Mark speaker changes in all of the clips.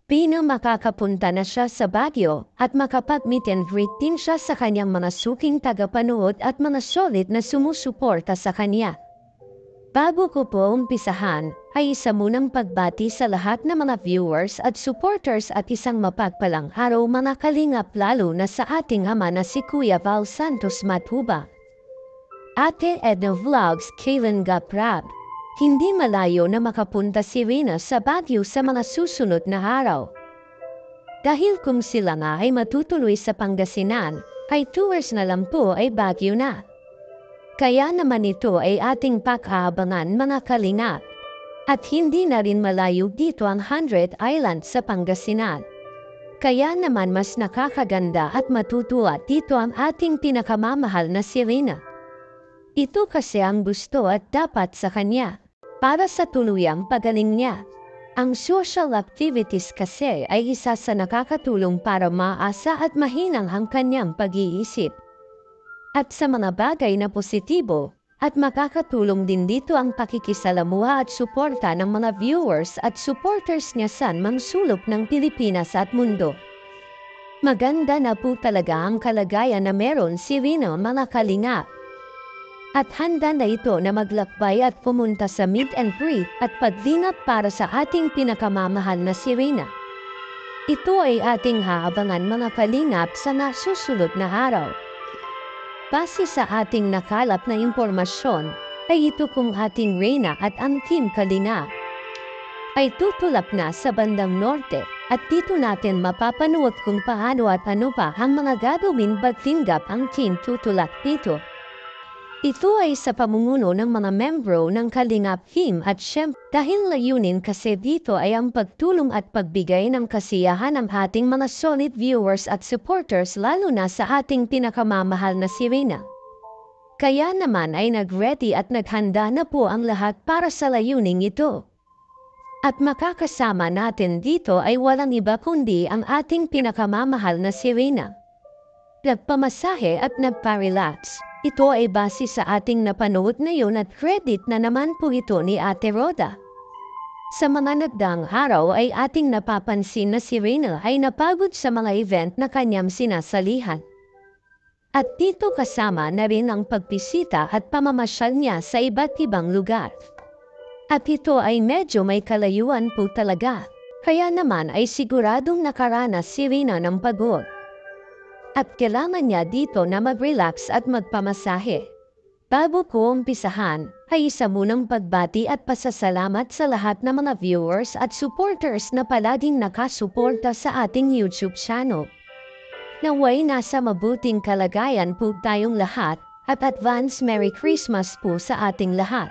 Speaker 1: Pino makakapunta na siya sa Baguio at makapag-meet and greet din siya sa kanyang mga suking tagapanood at mga solid na sumusuporta sa kanya. Bago ko po umpisahan, ay isa munang pagbati sa lahat ng mga viewers at supporters at isang mapagpalang araw mga kalingap lalo na sa ating ama na si Kuya Val Santos Matuba. Ate Edna Vlogs Kailan Gaprab. Hindi malayo na makapunta si Rina sa Baguio sa mga susunod na araw. Dahil kung sila nga ay matutuloy sa Pangasinan, ay tours na lang po ay Baguio na. Kaya naman ito ay ating pakaabangan mga kalingap. At hindi na rin malayo dito ang 100 Island sa Pangasinan. Kaya naman mas nakakaganda at matutuwa dito ang ating pinakamamahal na si Rina. Ito kasi ang gusto at dapat sa kanya. Para sa tuluyang pagaling niya. Ang social activities kasi ay isa sa nakakatulong para maasa at mahinang ang kanyang pag-iisip. At sa mga bagay na positibo, at makakatulong din dito ang pakikisalamuha at suporta ng mga viewers at supporters niya sa mang sulok ng Pilipinas at mundo. Maganda na po talaga ang kalagayan na meron si Rina mga kalingap. At handa na ito na maglakbay at pumunta sa meet and greet at pagdinat para sa ating pinakamamahal na si Rina. Ito ay ating haabangan mga kalingap sa nasusunod na araw. Base sa ating nakalap na impormasyon, ay ito kung ating Rina at ang Team Kalingap ay tutulak na sa bandang norte at dito natin mapapanood kung paano at ano pa ang mga gagawin pagtinggap ang team tutulak dito. Ito ay sa pamumuno ng mga membro ng Kalingap Team at syempre dahil layunin kasi dito ay ang pagtulong at pagbigay ng kasiyahan ng ating mga solid viewers at supporters lalo na sa ating pinakamamahal na si Rina. Kaya naman ay nag-ready at naghanda na po ang lahat para sa layuning ito. At makakasama natin dito ay walang iba kundi ang ating pinakamamahal na si Rina. Nagpamasahe at nagpa-relax. Ito ay base sa ating napanood ngayon at credit na naman po ito ni Ate Roda. Sa mga nagdaang araw ay ating napapansin na si Rina ay napagod sa mga event na kanyang sinasalihan. At dito kasama na rin ang pagpisita at pamamasyal niya sa iba't ibang lugar. At ito ay medyo may kalayuan po talaga. Kaya naman ay siguradong nakaranas si Rina ng pagod. At kailangan niya dito na mag-relax at magpamasahe. Bago ko umpisahan, ay isa munang pagbati at pasasalamat sa lahat ng mga viewers at supporters na palaging nakasuporta sa ating YouTube channel. Naway nasa mabuting kalagayan po tayong lahat at advance Merry Christmas po sa ating lahat.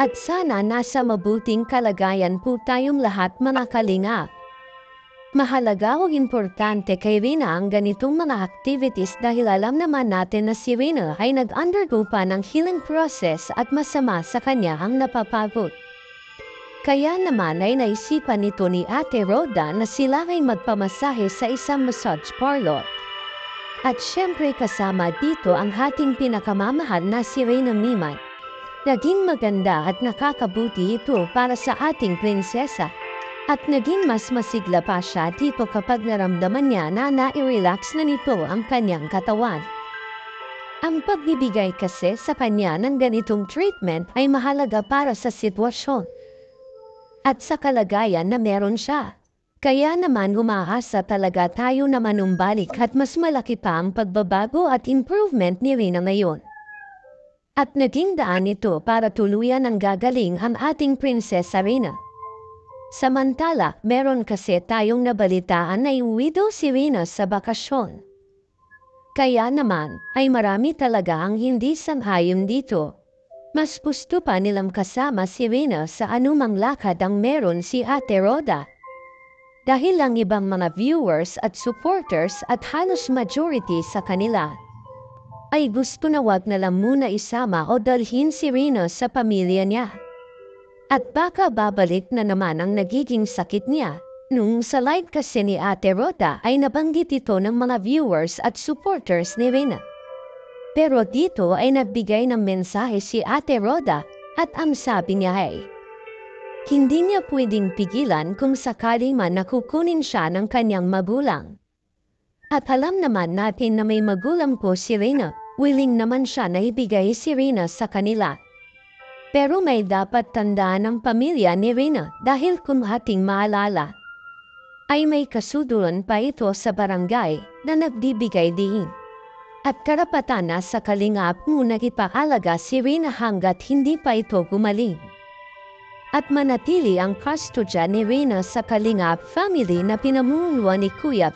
Speaker 1: At sana nasa mabuting kalagayan po tayong lahat mga kalingap. Mahalaga o importante kay Rina ang ganitong mga activities dahil alam naman natin na si Rina ay nag-undergo pa ng healing process at masama sa kanya ang napapagod. Kaya naman ay naisipan nito ni Ate Roda na sila ay magpamasahe sa isang massage parlor. At syempre kasama dito ang ating pinakamamahal na si Rina Miman. Naging maganda at nakakabuti ito para sa ating prinsesa. At naging mas masigla pa siya dito kapag naramdaman niya na nai-relax na nito ang kanyang katawan. Ang pagbibigay kasi sa kanya ng ganitong treatment ay mahalaga para sa sitwasyon at sa kalagayan na meron siya. Kaya naman umaasa talaga tayo na manumbalik at mas malaki pa ang pagbabago at improvement ni Rina ngayon. At naging daan ito para tuluyan ang gagaling ang ating Prinsesa Rina. Samantala, meron kasi tayong nabalitaan na iuwi daw si Rina sa bakasyon. Kaya naman, ay marami talaga ang hindi sang-ayon dito. Mas gusto pa nilang kasama si Rina sa anumang lakad ang meron si Ate Roda. Dahil ang ibang mga viewers at supporters at halos majority sa kanila, ay gusto na wag na lang muna isama o dalhin si Rina sa pamilya niya. At baka babalik na naman ang nagiging sakit niya. Nung sa live kasi ni Ate Roda ay nabanggit ito ng mga viewers at supporters ni Rina. Pero dito ay nagbigay ng mensahe si Ate Roda at ang sabi niya ay, Hindi niya pwedeng pigilan kung sakali man nakukunin siya ng kanyang magulang. At alam naman natin na may magulang po si Reyna, willing naman siya na ibigay si Reyna sa kanila. Pero may dapat tandaan ng pamilya ni Reyna dahil kung ating maalala, ay may kasuduran pa ito sa barangay na nagbibigay diin. At karapatan na sa kalingap muna ipaalaga si Reyna hanggat hindi pa ito gumaling. At manatili ang kustodya ni Reyna sa kalingap family na pinamumunuan ni Kuya